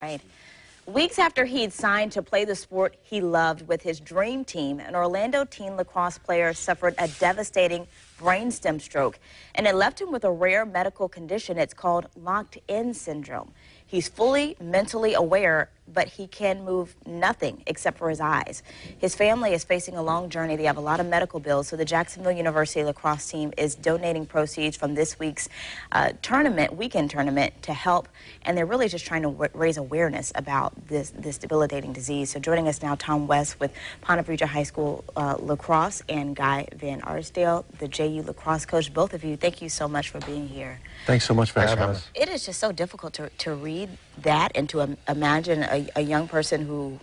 Right. Weeks after he'd signed to play the sport he loved with his dream team, an Orlando teen lacrosse player suffered a devastating brainstem stroke, and it left him with a rare medical condition. It's called locked-in syndrome. He's fully mentally aware, but he can move nothing except for his eyes. His family is facing a long journey. They have a lot of medical bills, so the Jacksonville University lacrosse team is donating proceeds from this week's weekend tournament to help, and they're really just trying to raise awareness about this debilitating disease. So joining us now, Tom West with Ponte Vedra High School lacrosse, and Guy Van Arsdale, the JU lacrosse coach. Both of you, thank you so much for being here. Thanks so much for having us. It is just so difficult to read that and to imagine a young person who,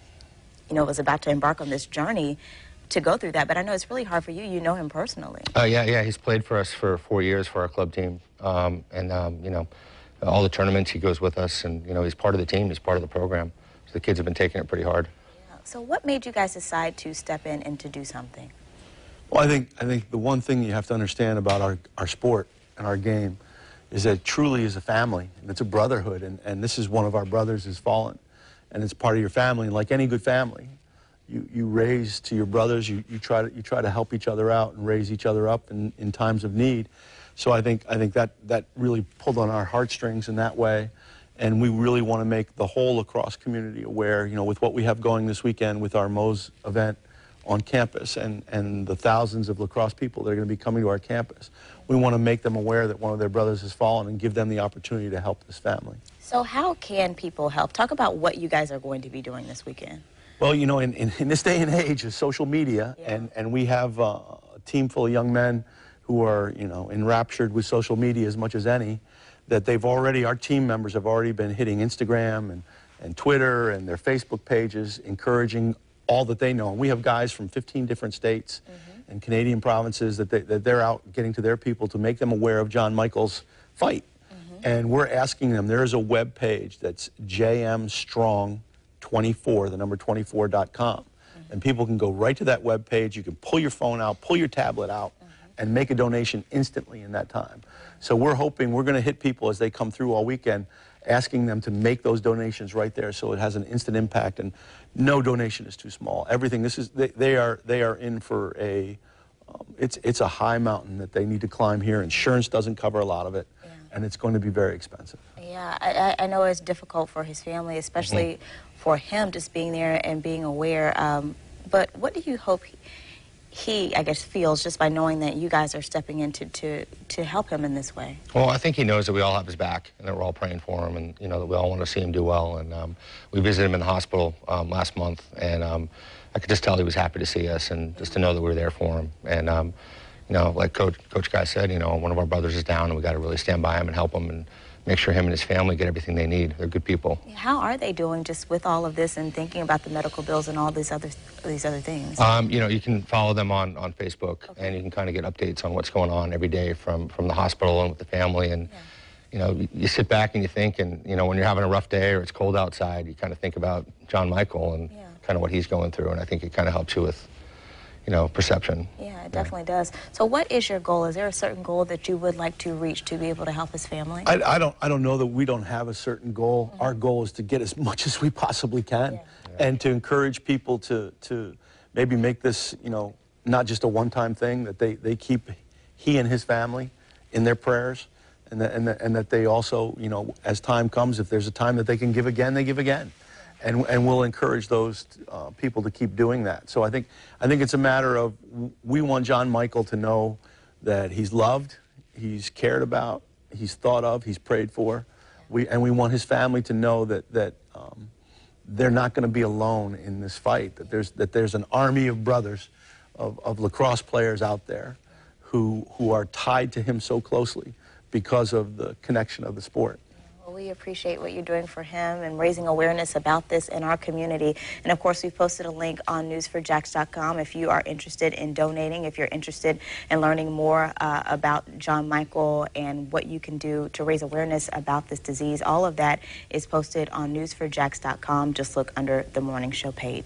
was about to embark on this journey to go through that. But I know it's really hard for you. You know him personally. Yeah. He's played for us for 4 years for our club team. All the tournaments he goes with us, and, he's part of the team. He's part of the program. So the kids have been taking it pretty hard. Yeah. So what made you guys decide to step in and to do something? Well, I think the one thing you have to understand about our sport and our game is that it truly is a family, and it's a brotherhood, and this is one of our brothers who's fallen, and it's part of your family. And like any good family, you raise to your brothers, you try to help each other out and raise each other up in times of need. So I think that really pulled on our heartstrings in that way, and we really want to make the whole lacrosse community aware, with what we have going this weekend with our Moe's event on campus and the thousands of lacrosse people that are going to be coming to our campus. We want to make them aware that one of their brothers has fallen and give them the opportunity to help this family. So how can people help? Talk about what you guys are going to be doing this weekend. Well, in this day and age of social media, yeah. and we have a team full of young men who are, enraptured with social media as much as any, that our team members have already been hitting Instagram and Twitter and their Facebook pages, encouraging all that they know. And we have guys from 15 different states and Canadian provinces that they're out getting to their people to make them aware of John Michael's fight. And we're asking them, there is a web page that's jmstrong24, the number 24.com. And people can go right to that web page. You can pull your phone out, pull your tablet out, and make a donation instantly in that time. So we're hoping we're going to hit people as they come through all weekend, asking them to make those donations right there so it has an instant impact, and no donation is too small. Everything, they are in for it's a high mountain that they need to climb here. Insurance doesn't cover a lot of it, and it's going to be very expensive. Yeah, I know it's difficult for his family, especially for him just being there and being aware. But what do you hope he, I guess, feels just by knowing that you guys are stepping in to help him in this way? Well, I think he knows that we all have his back and that we're all praying for him, and, that we all want to see him do well. And we visited him in the hospital last month, and I could just tell he was happy to see us and just to know that we were there for him. And, like Coach Guy said, one of our brothers is down, and we got to really stand by him and help him and make sure him and his family get everything they need. They're good people. How are they doing just with all of this and thinking about the medical bills and all these other things? You can follow them on Facebook, and you can kind of get updates on what's going on every day from the hospital and with the family. And, you sit back and you think, and, when you're having a rough day or it's cold outside, you kind of think about John Michael and kind of what he's going through. And I think it kind of helps you with, perception. Yeah, it definitely does. So what is your goal? Is there a certain goal that you would like to reach to be able to help his family? I don't know that we don't have a certain goal. Our goal is to get as much as we possibly can, and to encourage people to maybe make this, not just a one-time thing, that they keep he and his family in their prayers, and that they also, as time comes, if there's a time that they can give again, they give again. And we'll encourage those people to keep doing that. So I think it's a matter of, we want John Michael to know that he's loved, he's cared about, he's thought of, he's prayed for. And we want his family to know that they're not going to be alone in this fight, that there's an army of brothers, of lacrosse players out there who are tied to him so closely because of the connection of the sport. Well, we appreciate what you're doing for him and raising awareness about this in our community. And, of course, we've posted a link on news4jax.com if you are interested in donating, if you're interested in learning more about John Michael and what you can do to raise awareness about this disease. All of that is posted on news4jax.com. Just look under the Morning Show page.